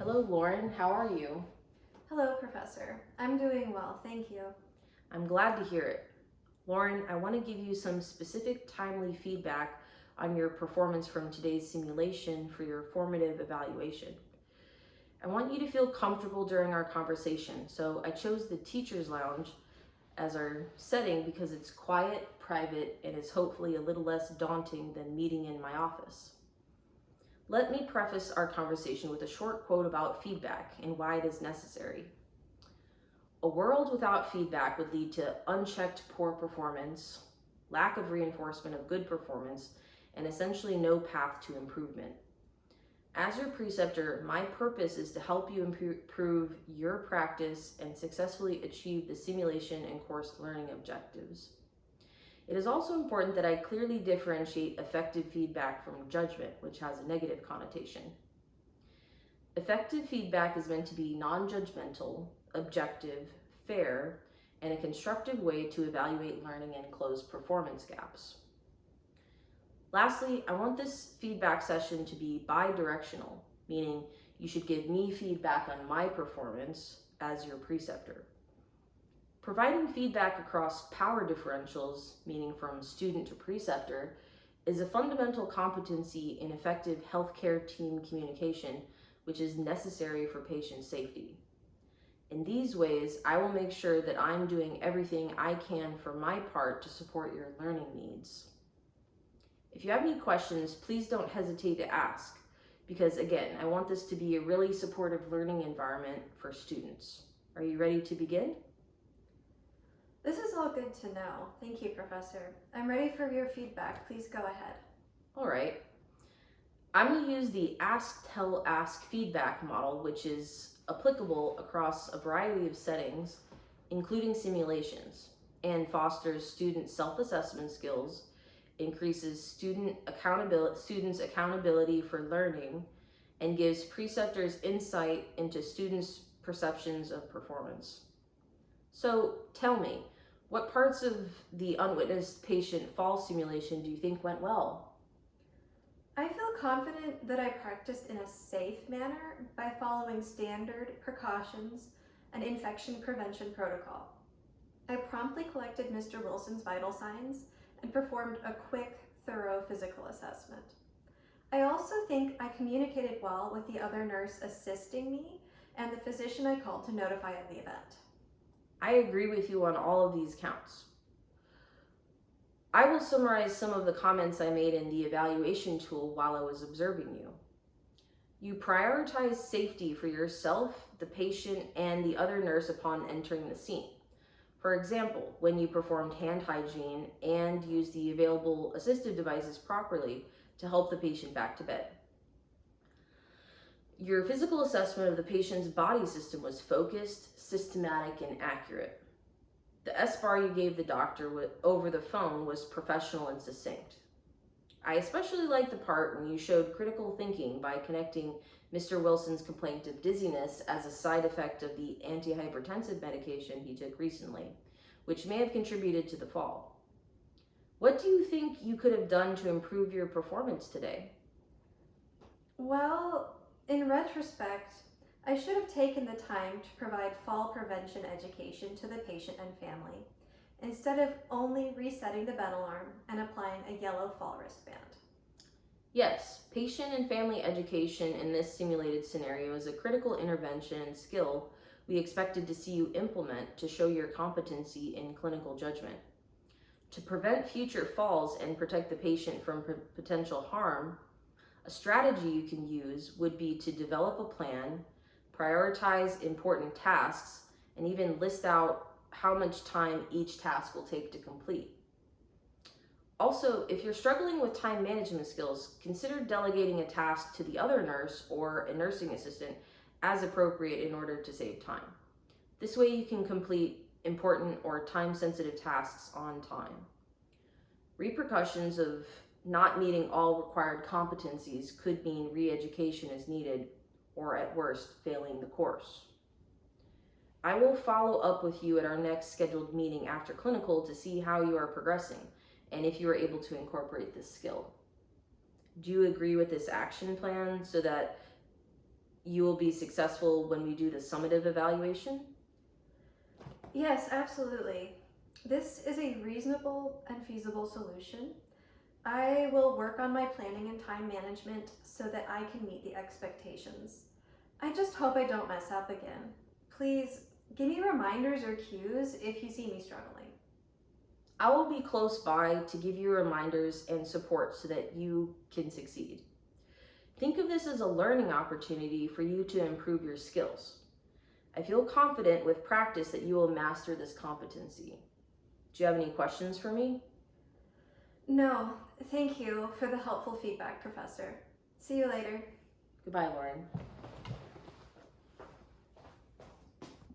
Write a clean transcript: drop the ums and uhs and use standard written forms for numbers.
Hello, Lauren. How are you? Hello, Professor. I'm doing well, thank you. I'm glad to hear it. Lauren, I want to give you some specific timely feedback on your performance from today's simulation for your formative evaluation. I want you to feel comfortable during our conversation, so I chose the Teacher's Lounge as our setting because it's quiet, private, and is hopefully a little less daunting than meeting in my office. Let me preface our conversation with a short quote about feedback and why it is necessary. A world without feedback would lead to unchecked poor performance, lack of reinforcement of good performance, and essentially no path to improvement. As your preceptor, my purpose is to help you improve your practice and successfully achieve the simulation and course learning objectives. It is also important that I clearly differentiate effective feedback from judgment, which has a negative connotation. Effective feedback is meant to be non-judgmental, objective, fair, and a constructive way to evaluate learning and close performance gaps. Lastly, I want this feedback session to be bi-directional, meaning you should give me feedback on my performance as your preceptor. Providing feedback across power differentials, meaning from student to preceptor, is a fundamental competency in effective healthcare team communication, which is necessary for patient safety. In these ways, I will make sure that I'm doing everything I can for my part to support your learning needs. If you have any questions, please don't hesitate to ask, because again, I want this to be a really supportive learning environment for students. Are you ready to begin? This is all good to know. Thank you, Professor. I'm ready for your feedback. Please go ahead. All right. I'm going to use the ask, tell, ask feedback model, which is applicable across a variety of settings, including simulations, and fosters student self-assessment skills, increases students' accountability for learning, and gives preceptors insight into students' perceptions of performance. So tell me, what parts of the unwitnessed patient fall simulation do you think went well? I feel confident that I practiced in a safe manner by following standard precautions and infection prevention protocol. I promptly collected Mr. Wilson's vital signs and performed a quick, thorough physical assessment. I also think I communicated well with the other nurse assisting me and the physician I called to notify of the event. I agree with you on all of these counts. I will summarize some of the comments I made in the evaluation tool while I was observing you. You prioritize safety for yourself, the patient, and the other nurse upon entering the scene. For example, when you performed hand hygiene and used the available assistive devices properly to help the patient back to bed. Your physical assessment of the patient's body system was focused, systematic, and accurate. The S-bar you gave the doctor over the phone was professional and succinct. I especially liked the part when you showed critical thinking by connecting Mr. Wilson's complaint of dizziness as a side effect of the antihypertensive medication he took recently, which may have contributed to the fall. What do you think you could have done to improve your performance today? Well, in retrospect, I should have taken the time to provide fall prevention education to the patient and family, instead of only resetting the bed alarm and applying a yellow fall wristband. Yes, patient and family education in this simulated scenario is a critical intervention and skill we expected to see you implement to show your competency in clinical judgment. To prevent future falls and protect the patient from potential harm, a strategy you can use would be to develop a plan, prioritize important tasks, and even list out how much time each task will take to complete. Also, if you're struggling with time management skills, consider delegating a task to the other nurse or a nursing assistant as appropriate in order to save time. This way you can complete important or time-sensitive tasks on time. Repercussions of not meeting all required competencies could mean re-education is needed, or at worst, failing the course. I will follow up with you at our next scheduled meeting after clinical to see how you are progressing and if you are able to incorporate this skill. Do you agree with this action plan so that you will be successful when we do the summative evaluation? Yes, absolutely. This is a reasonable and feasible solution. I will work on my planning and time management so that I can meet the expectations. I just hope I don't mess up again. Please give me reminders or cues if you see me struggling. I will be close by to give you reminders and support so that you can succeed. Think of this as a learning opportunity for you to improve your skills. I feel confident with practice that you will master this competency. Do you have any questions for me? No, thank you for the helpful feedback, Professor. See you later. Goodbye, Lauren.